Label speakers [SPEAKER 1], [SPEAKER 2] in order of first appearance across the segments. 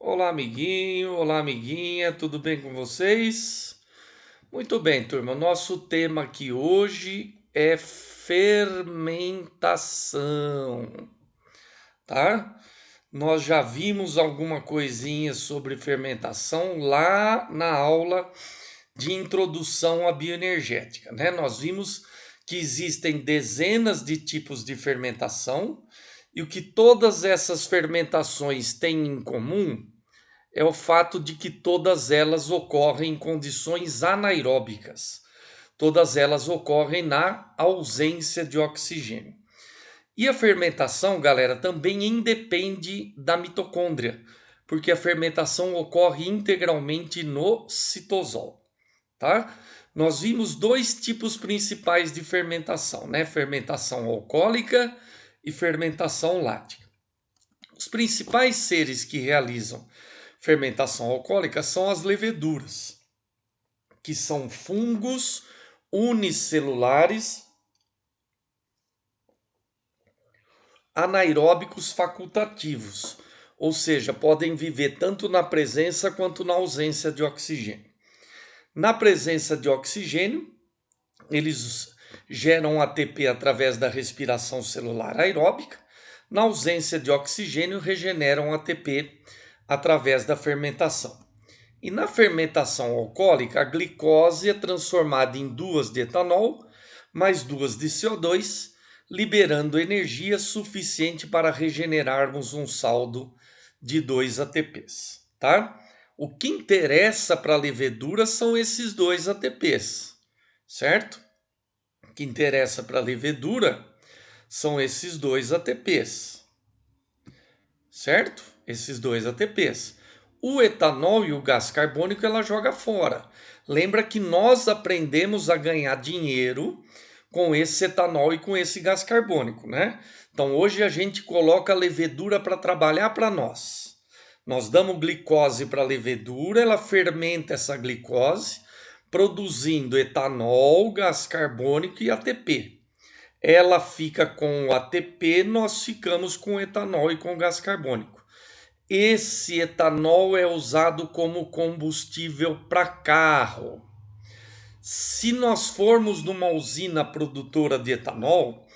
[SPEAKER 1] Olá, amiguinho, olá, amiguinha, tudo bem com vocês? Muito bem, turma. O nosso tema aqui hoje é fermentação, tá? Nós já vimos alguma coisinha sobre fermentação lá na aula de introdução à bioenergética, né? Nós vimos que existem dezenas de tipos de fermentação e o que todas essas fermentações têm em comum é o fato de que todas elas ocorrem em condições anaeróbicas. Todas elas ocorrem na ausência de oxigênio. E a fermentação, galera, também independe da mitocôndria, porque a fermentação ocorre integralmente no citosol, tá? Nós vimos dois tipos principais de fermentação, né? Fermentação alcoólica e fermentação lática. Os principais seres que realizam fermentação alcoólica são as leveduras, que são fungos unicelulares anaeróbicos facultativos, ou seja, podem viver tanto na presença quanto na ausência de oxigênio. Na presença de oxigênio, eles geram ATP através da respiração celular aeróbica. Na ausência de oxigênio, regeneram ATP através da fermentação. E na fermentação alcoólica, a glicose é transformada em duas de etanol, mais duas de CO2, liberando energia suficiente para regenerarmos um saldo de 2 ATPs, tá? O que interessa para a levedura são esses 2 ATPs, certo? O que interessa para a levedura são esses 2 ATPs, certo? Esses 2 ATPs. O etanol e o gás carbônico ela joga fora. Lembra que nós aprendemos a ganhar dinheiro com esse etanol e com esse gás carbônico, né? Então hoje a gente coloca a levedura para trabalhar para nós. Nós damos glicose para a levedura, ela fermenta essa glicose, produzindo etanol, gás carbônico e ATP. Ela fica com o ATP, nós ficamos com o etanol e com o gás carbônico. Esse etanol é usado como combustível para carro. Se nós formos numa usina produtora de etanol,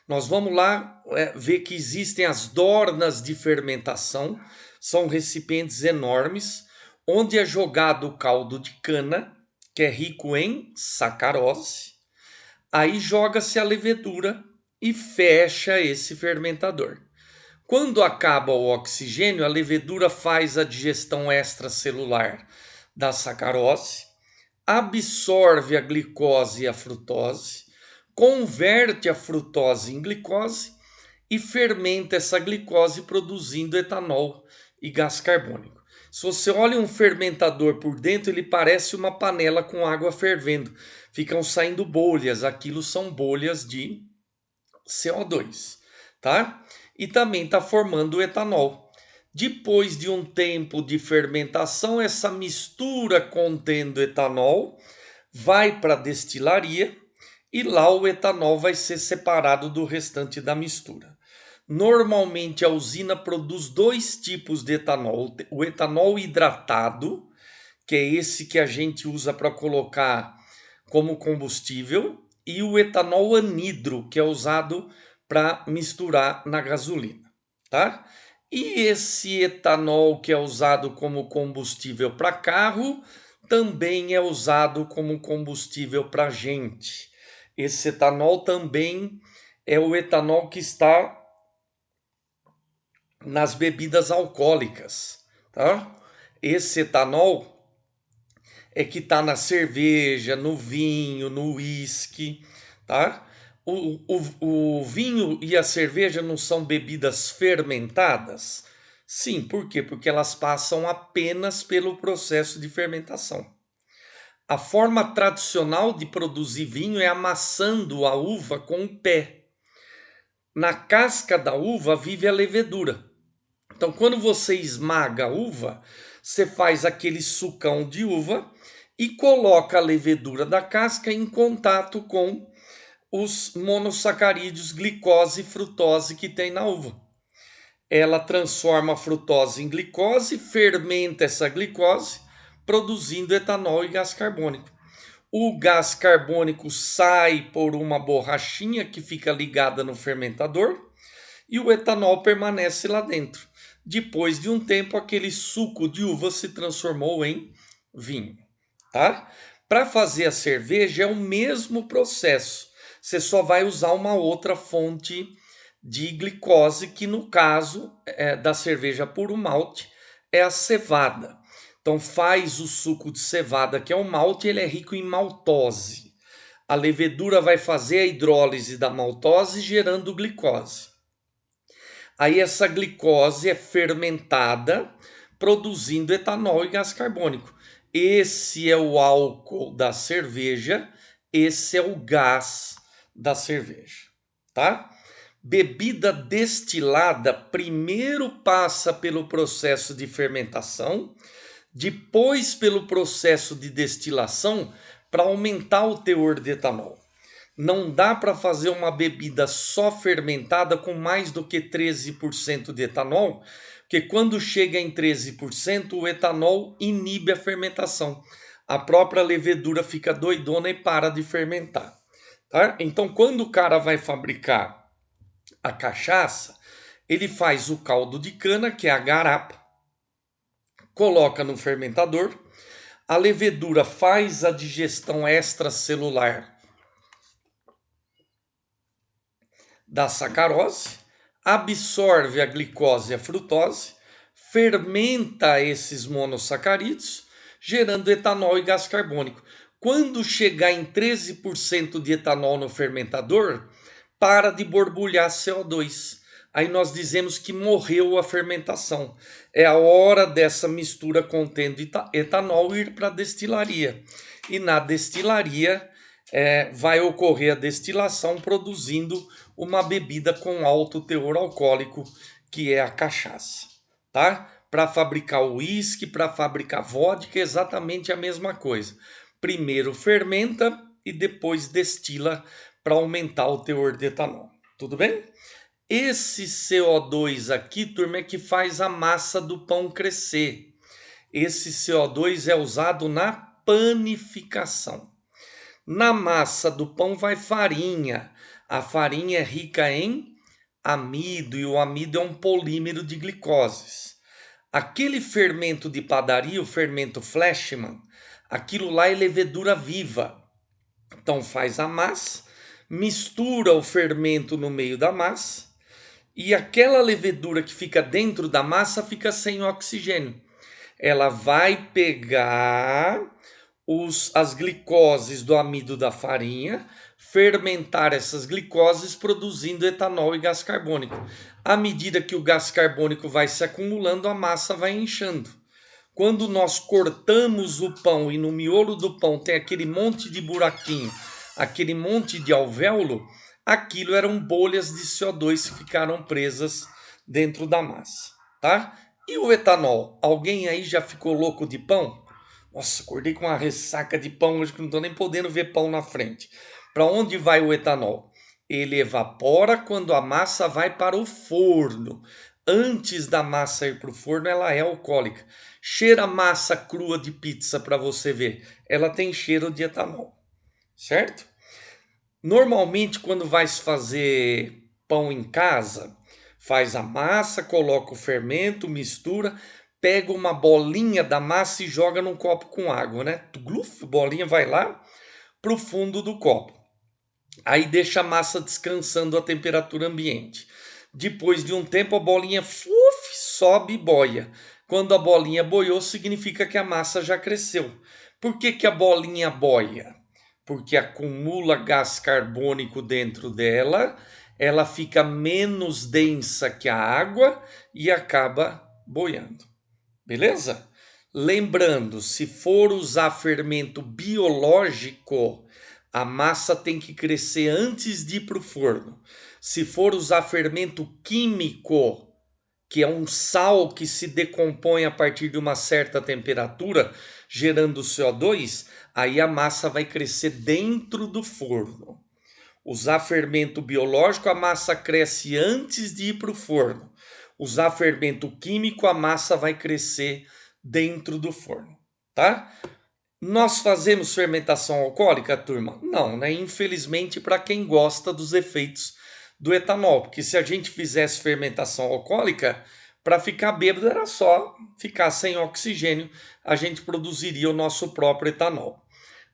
[SPEAKER 1] nós vamos lá ver que existem as dornas de fermentação, são recipientes enormes, onde é jogado o caldo de cana, que é rico em sacarose. Aí joga-se a levedura e fecha esse fermentador. Quando acaba o oxigênio, a levedura faz a digestão extracelular da sacarose, absorve a glicose e a frutose, converte a frutose em glicose e fermenta essa glicose produzindo etanol e gás carbônico. Se você olha um fermentador por dentro, ele parece uma panela com água fervendo. Ficam saindo bolhas, aquilo são bolhas de CO2, tá? E também está formando o etanol. Depois de um tempo de fermentação, essa mistura contendo etanol vai para a destilaria e lá o etanol vai ser separado do restante da mistura. Normalmente a usina produz dois tipos de etanol: o etanol hidratado, que é esse que a gente usa para colocar como combustível, e o etanol anidro, que é usado para misturar na gasolina, tá? E esse etanol que é usado como combustível para carro também é usado como combustível para gente. Esse etanol também é o etanol que está nas bebidas alcoólicas, tá? Esse etanol é que está na cerveja, no vinho, no uísque, tá? O vinho e a cerveja não são bebidas fermentadas? Sim, por quê? Porque elas passam apenas pelo processo de fermentação. A forma tradicional de produzir vinho é amassando a uva com o pé. Na casca da uva vive a levedura. Então, quando você esmaga a uva, você faz aquele sucão de uva e coloca a levedura da casca em contato com os monossacarídeos glicose e frutose que tem na uva. ela transforma a frutose em glicose, fermenta essa glicose, produzindo etanol e gás carbônico. O gás carbônico sai por uma borrachinha que fica ligada no fermentador e o etanol permanece lá dentro. Depois de um tempo, aquele suco de uva se transformou em vinho, tá? Para fazer a cerveja é o mesmo processo. Você só vai usar uma outra fonte de glicose, que no caso da cerveja puro malte é a cevada. Então faz o suco de cevada, que é o malte, ele é rico em maltose. A levedura vai fazer a hidrólise da maltose, gerando glicose. Aí essa glicose é fermentada, produzindo etanol e gás carbônico. Esse é o álcool da cerveja, esse é o gás da cerveja, tá? Bebida destilada primeiro passa pelo processo de fermentação, depois pelo processo de destilação para aumentar o teor de etanol. Não dá para fazer uma bebida só fermentada com mais do que 13% de etanol, porque quando chega em 13%, o etanol inibe a fermentação. A própria levedura fica doidona e para de fermentar. Tá? Então, quando o cara vai fabricar a cachaça, ele faz o caldo de cana, que é a garapa, coloca no fermentador, a levedura faz a digestão extracelular da sacarose, absorve a glicose e a frutose, fermenta esses monossacarídeos, gerando etanol e gás carbônico. Quando chegar em 13% de etanol no fermentador, para de borbulhar CO2. Aí nós dizemos que morreu a fermentação. É a hora dessa mistura contendo etanol ir para a destilaria. E na destilaria vai ocorrer a destilação, produzindo uma bebida com alto teor alcoólico, que é a cachaça, tá? Para fabricar uísque, para fabricar vodka, é exatamente a mesma coisa. Primeiro fermenta e depois destila para aumentar o teor de etanol. Tudo bem? Esse CO2 aqui, turma, é que faz a massa do pão crescer. Esse CO2 é usado na panificação. Na massa do pão vai farinha. A farinha é rica em amido e o amido é um polímero de glicoses. Aquele fermento de padaria, o fermento Fleischmann, aquilo lá é levedura viva. Então faz a massa, mistura o fermento no meio da massa e aquela levedura que fica dentro da massa fica sem oxigênio. Ela vai pegar as glicoses do amido da farinha, fermentar essas glicoses, produzindo etanol e gás carbônico. À medida que o gás carbônico vai se acumulando, a massa vai inchando. Quando nós cortamos o pão e no miolo do pão tem aquele monte de buraquinho, aquele monte de alvéolo, aquilo eram bolhas de CO2 que ficaram presas dentro da massa, tá? E o etanol? Alguém aí já ficou louco de pão? Nossa, acordei com uma ressaca de pão, hoje que não estou nem podendo ver pão na frente. Para onde vai o etanol? Ele evapora quando a massa vai para o forno. Antes da massa ir para o forno, ela é alcoólica. Cheira massa crua de pizza para você ver. Ela tem cheiro de etanol, certo? Normalmente, quando vai se fazer pão em casa, faz a massa, coloca o fermento, mistura, pega uma bolinha da massa e joga num copo com água, né? Gluf, a bolinha vai lá pro fundo do copo. Aí deixa a massa descansando a temperatura ambiente. Depois de um tempo, a bolinha sobe e boia. Quando a bolinha boiou, significa que a massa já cresceu. Por que a bolinha boia? Porque acumula gás carbônico dentro dela, ela fica menos densa que a água e acaba boiando. Beleza? Lembrando, se for usar fermento biológico, a massa tem que crescer antes de ir para o forno. Se for usar fermento químico, que é um sal que se decompõe a partir de uma certa temperatura, gerando CO2, aí a massa vai crescer dentro do forno. Usar fermento biológico, a massa cresce antes de ir para o forno. usar fermento químico, a massa vai crescer dentro do forno, tá? Nós fazemos fermentação alcoólica, turma? Não, né? Infelizmente, para quem gosta dos efeitos do etanol, porque se a gente fizesse fermentação alcoólica, para ficar bêbado era só ficar sem oxigênio, a gente produziria o nosso próprio etanol.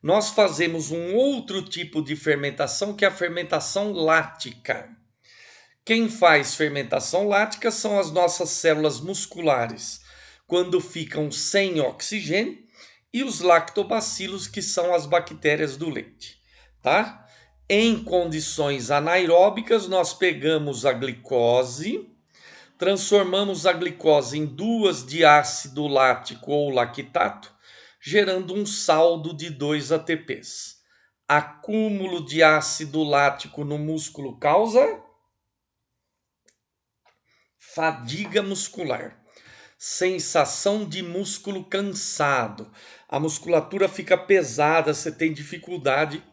[SPEAKER 1] Nós fazemos um outro tipo de fermentação, que é a fermentação lática. Quem faz fermentação lática são as nossas células musculares, quando ficam sem oxigênio, e os lactobacilos, que são as bactérias do leite, tá? Em condições anaeróbicas, nós pegamos a glicose, transformamos a glicose em duas de ácido lático ou lactato, gerando um saldo de 2 ATPs. Acúmulo de ácido lático no músculo causa fadiga muscular, sensação de músculo cansado, a musculatura fica pesada, você tem dificuldade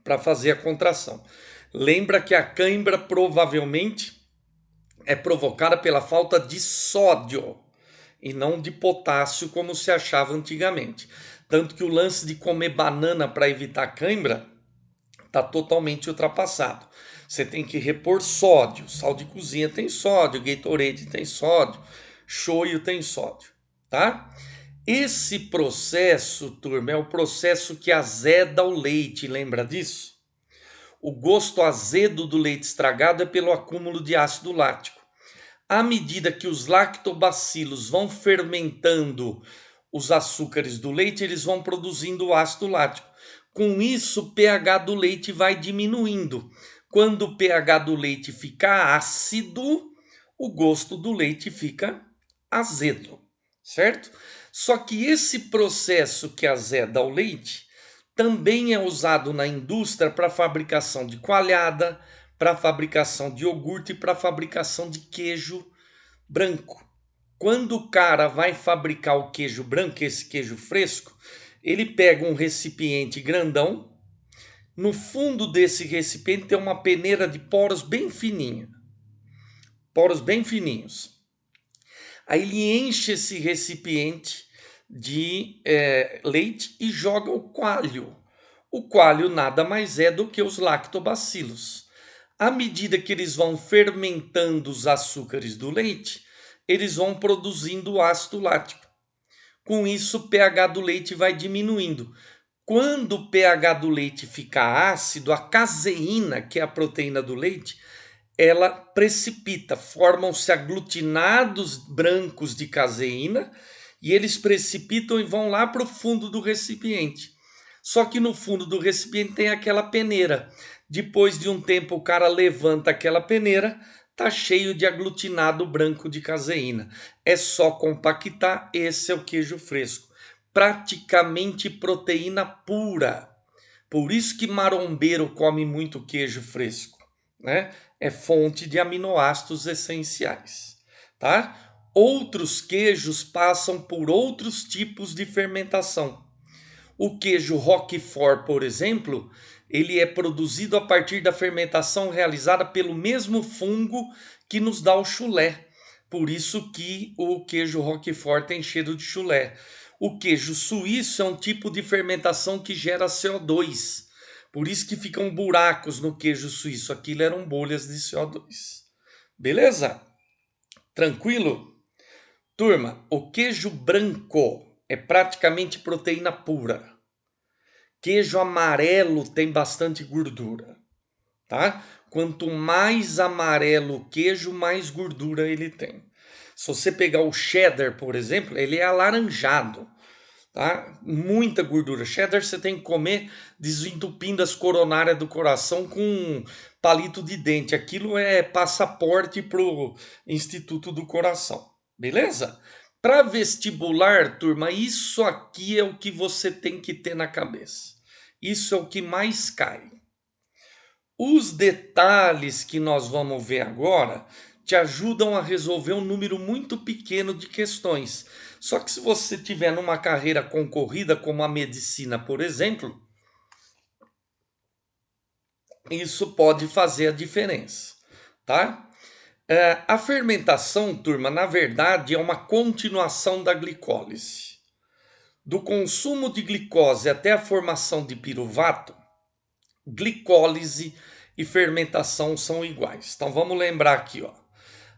[SPEAKER 1] para fazer a contração. Lembra que a cãibra provavelmente é provocada pela falta de sódio e não de potássio, como se achava antigamente. Tanto que o lance de comer banana para evitar cãibra está totalmente ultrapassado. Você tem que repor sódio. Sal de cozinha tem sódio, Gatorade tem sódio, shoyu tem sódio, tá? Esse processo, turma, é o processo que azeda o leite, lembra disso? O gosto azedo do leite estragado é pelo acúmulo de ácido lático. À medida que os lactobacilos vão fermentando os açúcares do leite, eles vão produzindo o ácido lático. Com isso, o pH do leite vai diminuindo. Quando o pH do leite fica ácido, o gosto do leite fica azedo, certo? Só que esse processo que azeda o leite também é usado na indústria para fabricação de coalhada, para fabricação de iogurte e para fabricação de queijo branco. Quando o cara vai fabricar o queijo branco, esse queijo fresco, ele pega um recipiente grandão. No fundo desse recipiente tem uma peneira de poros bem fininha, poros bem fininhos. Aí ele enche esse recipiente de leite e joga o coalho. O coalho nada mais é do que os lactobacilos. À medida que eles vão fermentando os açúcares do leite, eles vão produzindo ácido lático. Com isso, o pH do leite vai diminuindo. Quando o pH do leite fica ácido, a caseína, que é a proteína do leite, ela precipita, formam-se aglutinados brancos de caseína e eles precipitam e vão lá para o fundo do recipiente. Só que no fundo do recipiente tem aquela peneira. Depois de um tempo o cara levanta aquela peneira, tá cheio de aglutinado branco de caseína. É só compactar, esse é o queijo fresco. Praticamente proteína pura. Por isso que marombeiro come muito queijo fresco, né? É fonte de aminoácidos essenciais, tá? Outros queijos passam por outros tipos de fermentação. O queijo Roquefort, por exemplo, ele é produzido a partir da fermentação realizada pelo mesmo fungo que nos dá o chulé. Por isso que o queijo Roquefort tem cheiro de chulé. O queijo suíço é um tipo de fermentação que gera CO2. Por isso que ficam buracos no queijo suíço. Aquilo eram bolhas de CO2. Beleza? Tranquilo? Turma, o queijo branco é praticamente proteína pura. Queijo amarelo tem bastante gordura, tá? Quanto mais amarelo o queijo, mais gordura ele tem. Se você pegar o cheddar, por exemplo, ele é alaranjado, tá? Muita gordura. Cheddar você tem que comer desentupindo as coronárias do coração com um palito de dente. Aquilo é passaporte pro Instituto do Coração, beleza? Para vestibular, turma, isso aqui é o que você tem que ter na cabeça. Isso é o que mais cai. Os detalhes que nós vamos ver agora te ajudam a resolver um número muito pequeno de questões. Só que se você tiver numa carreira concorrida, como a medicina, por exemplo, isso pode fazer a diferença, tá? A fermentação, turma, na verdade é uma continuação da glicólise. Do consumo de glicose até a formação de piruvato, glicólise e fermentação são iguais. Então vamos lembrar aqui, ó.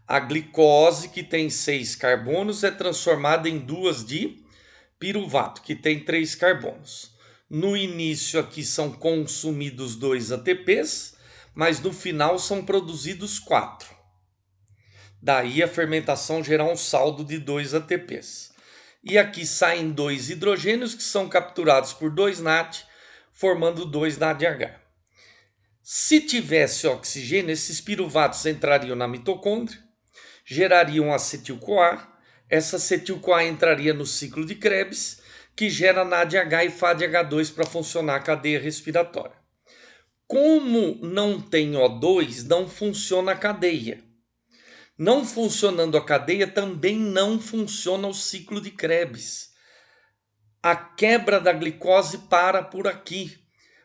[SPEAKER 1] A glicose, que tem 6 carbonos, é transformada em 2 de piruvato, que tem 3 carbonos. No início aqui são consumidos 2 ATPs, mas no final são produzidos 4. Daí a fermentação gerar um saldo de 2 ATPs. E aqui saem 2 hidrogênios que são capturados por 2 NAD, formando 2 NADH. Se tivesse oxigênio, esses piruvatos entrariam na mitocôndria, gerariam acetil-CoA. Essa acetil-CoA entraria no ciclo de Krebs, que gera NADH e FADH2 para funcionar a cadeia respiratória. Como não tem O2, não funciona a cadeia. Não funcionando a cadeia, também não funciona o ciclo de Krebs. A quebra da glicose para por aqui.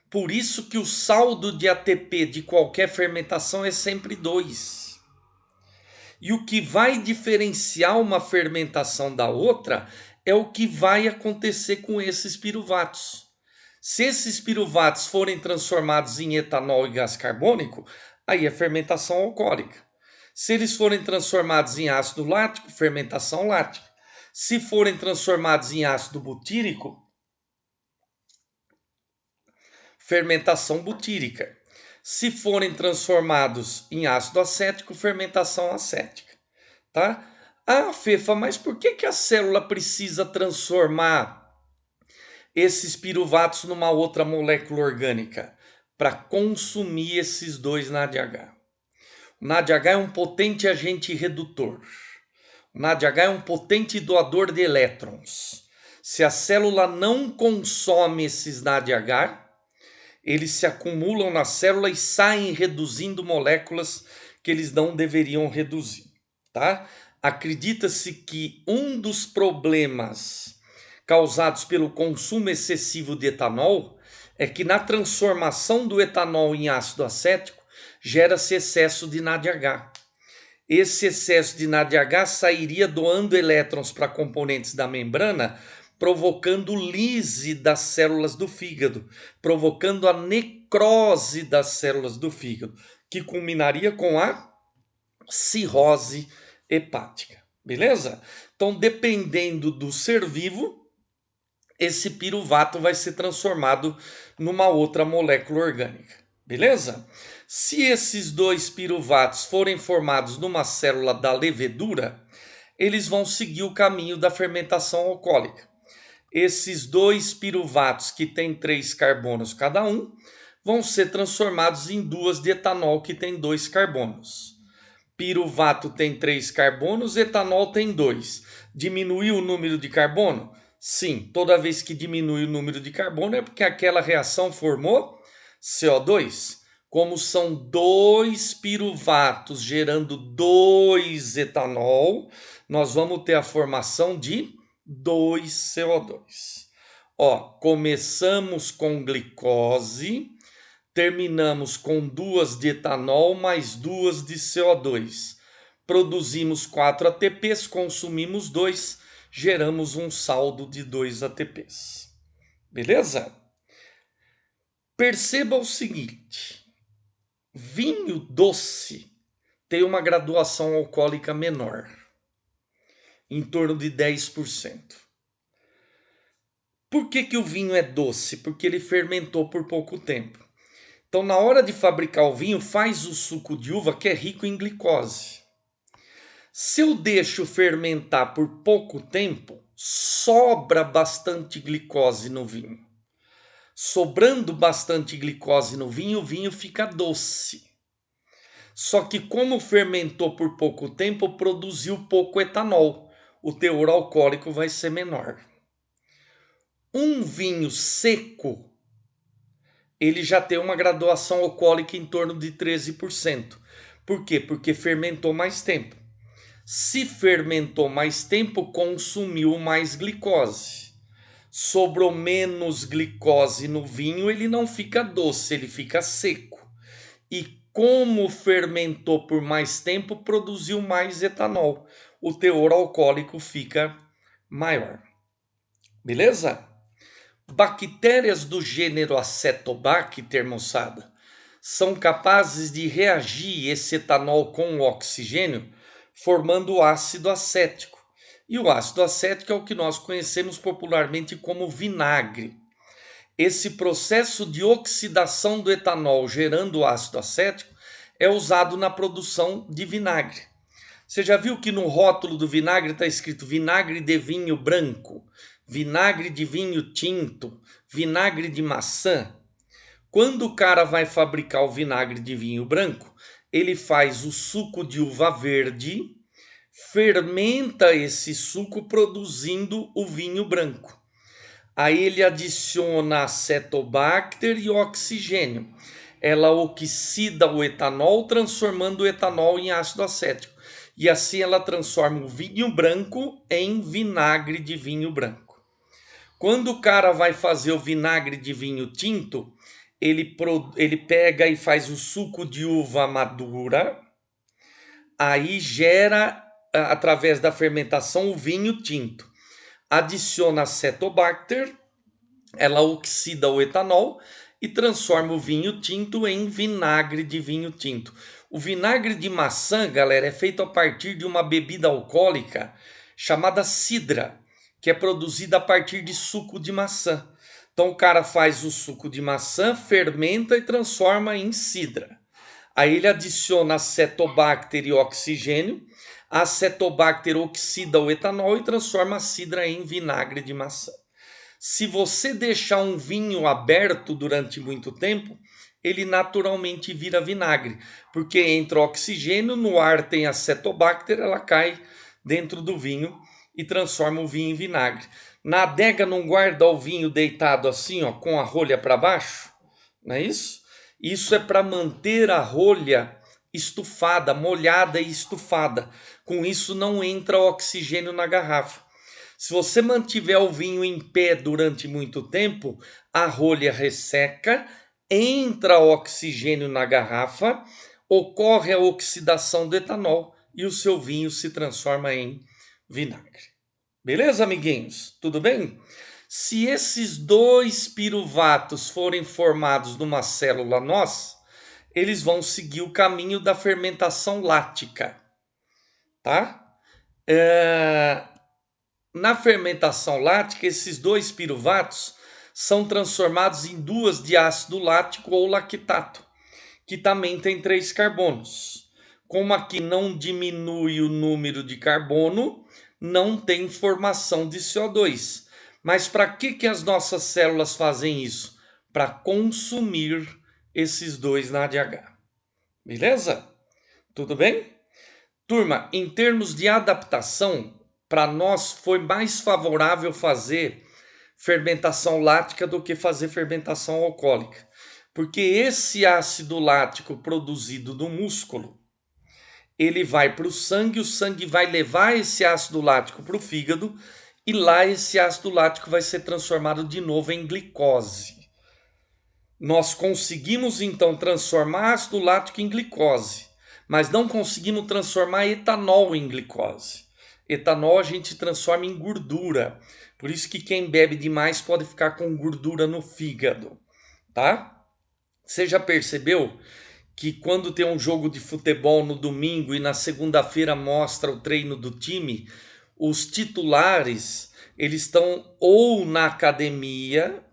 [SPEAKER 1] Por isso que o saldo de ATP de qualquer fermentação é sempre 2. E o que vai diferenciar uma fermentação da outra é o que vai acontecer com esses piruvatos. Se esses piruvatos forem transformados em etanol e gás carbônico, aí é fermentação alcoólica. Se eles forem transformados em ácido lático, fermentação lática. Se forem transformados em ácido butírico, fermentação butírica. Se forem transformados em ácido acético, fermentação acética. Tá? Ah, Fefa, mas por que a célula precisa transformar esses piruvatos numa outra molécula orgânica? Para consumir esses 2 NADH. O NADH é um potente agente redutor. O NADH é um potente doador de elétrons. Se a célula não consome esses NADH, eles se acumulam na célula e saem reduzindo moléculas que eles não deveriam reduzir, tá? Acredita-se que um dos problemas causados pelo consumo excessivo de etanol é que na transformação do etanol em ácido acético gera-se excesso de NADH. Esse excesso de NADH sairia doando elétrons para componentes da membrana, provocando lise das células do fígado, provocando a necrose das células do fígado, que culminaria com a cirrose hepática. Beleza? Então, dependendo do ser vivo, esse piruvato vai ser transformado numa outra molécula orgânica. Beleza? Se esses 2 piruvatos forem formados numa célula da levedura, eles vão seguir o caminho da fermentação alcoólica. Esses 2 piruvatos, que têm 3 carbonos cada um, vão ser transformados em 2 de etanol, que tem 2 carbonos. Piruvato tem 3 carbonos, etanol tem 2. Diminuiu o número de carbono? Sim, toda vez que diminui o número de carbono é porque aquela reação formou CO2. Como são 2 piruvatos gerando 2 etanol, nós vamos ter a formação de 2 CO2. Ó, começamos com glicose, terminamos com 2 de etanol mais 2 de CO2. Produzimos 4 ATPs, consumimos 2, geramos um saldo de 2 ATPs. Beleza? Perceba o seguinte: vinho doce tem uma graduação alcoólica menor, em torno de 10%. Por que o vinho é doce? Porque ele fermentou por pouco tempo. Então, na hora de fabricar o vinho, faz o suco de uva, que é rico em glicose. Se eu deixo fermentar por pouco tempo, sobra bastante glicose no vinho. Sobrando bastante glicose no vinho, o vinho fica doce. Só que como fermentou por pouco tempo, produziu pouco etanol. O teor alcoólico vai ser menor. Um vinho seco, ele já tem uma graduação alcoólica em torno de 13%. Por quê? Porque fermentou mais tempo. Se fermentou mais tempo, consumiu mais glicose. Sobrou menos glicose no vinho, ele não fica doce, ele fica seco. E como fermentou por mais tempo, produziu mais etanol. O teor alcoólico fica maior. Beleza? Bactérias do gênero Acetobacter, moçada, são capazes de reagir esse etanol com o oxigênio, formando o ácido acético. E o ácido acético é o que nós conhecemos popularmente como vinagre. Esse processo de oxidação do etanol gerando o ácido acético é usado na produção de vinagre. Você já viu que no rótulo do vinagre está escrito vinagre de vinho branco, vinagre de vinho tinto, vinagre de maçã? Quando o cara vai fabricar o vinagre de vinho branco, ele faz o suco de uva verde, fermenta esse suco produzindo o vinho branco. Aí ele adiciona acetobacter e oxigênio. Ela oxida o etanol, transformando o etanol em ácido acético. E assim ela transforma o vinho branco em vinagre de vinho branco. Quando o cara vai fazer o vinagre de vinho tinto, ele pega e faz o suco de uva madura, aí gera, através da fermentação, o vinho tinto. Adiciona acetobacter, ela oxida o etanol e transforma o vinho tinto em vinagre de vinho tinto. O vinagre de maçã, galera, é feito a partir de uma bebida alcoólica chamada cidra, que é produzida a partir de suco de maçã. Então o cara faz o suco de maçã, fermenta e transforma em cidra. Aí ele adiciona acetobacter e oxigênio. A acetobacter oxida o etanol e transforma a cidra em vinagre de maçã. Se você deixar um vinho aberto durante muito tempo, ele naturalmente vira vinagre, porque entra oxigênio, no ar tem acetobacter, ela cai dentro do vinho e transforma o vinho em vinagre. Na adega não guarda o vinho deitado assim, ó, com a rolha para baixo, não é isso? Isso é para manter a rolha estufada, molhada e estufada. Com isso não entra oxigênio na garrafa. Se você mantiver o vinho em pé durante muito tempo, a rolha resseca, entra oxigênio na garrafa, ocorre a oxidação do etanol e o seu vinho se transforma em vinagre. Beleza, amiguinhos? Tudo bem? Se esses dois piruvatos forem formados numa célula nossa, eles vão seguir o caminho da fermentação lática, tá? Na fermentação lática, esses dois piruvatos são transformados em duas de ácido lático ou lactato, que também tem 3 carbonos. Como aqui não diminui o número de carbono, não tem formação de CO2. Mas para que as nossas células fazem isso? Para consumir esses dois na ADH. Beleza? Tudo bem? Turma, em termos de adaptação, para nós foi mais favorável fazer fermentação lática do que fazer fermentação alcoólica. Porque esse ácido lático produzido do músculo, ele vai para o sangue vai levar esse ácido lático para o fígado, e lá esse ácido lático vai ser transformado de novo em glicose. Nós conseguimos então transformar ácido lático em glicose, mas não conseguimos transformar etanol em glicose. Etanol a gente transforma em gordura. Por isso que quem bebe demais pode ficar com gordura no fígado, tá? Você já percebeu que quando tem um jogo de futebol no domingo e na segunda-feira mostra o treino do time, os titulares, eles estão ou na academia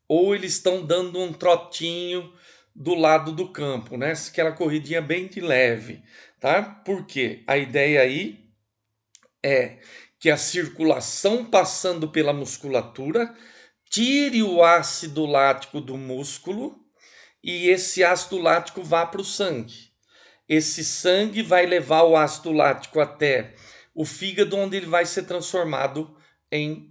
[SPEAKER 1] ou eles estão dando um trotinho do lado do campo, né? Aquela corridinha bem de leve, tá? Por quê? A ideia aí é que a circulação passando pela musculatura tire o ácido lático do músculo e esse ácido lático vá para o sangue. Esse sangue vai levar o ácido lático até o fígado, onde ele vai ser transformado em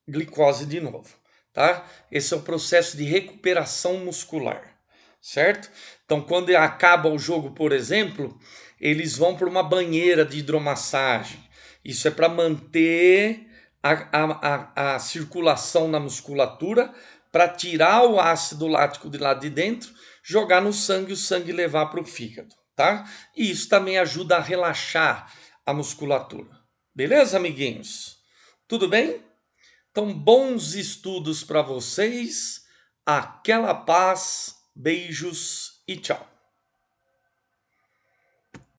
[SPEAKER 1] glicose de novo, tá? Esse é o processo de recuperação muscular, certo? Então, quando acaba o jogo, por exemplo, eles vão para uma banheira de hidromassagem. Isso é para manter a circulação na musculatura, para tirar o ácido lático de lá de dentro, jogar no sangue, o sangue levar para o fígado, tá? E isso também ajuda a relaxar a musculatura. Beleza, amiguinhos? Tudo bem? Então, bons estudos para vocês. Aquela paz, beijos e tchau.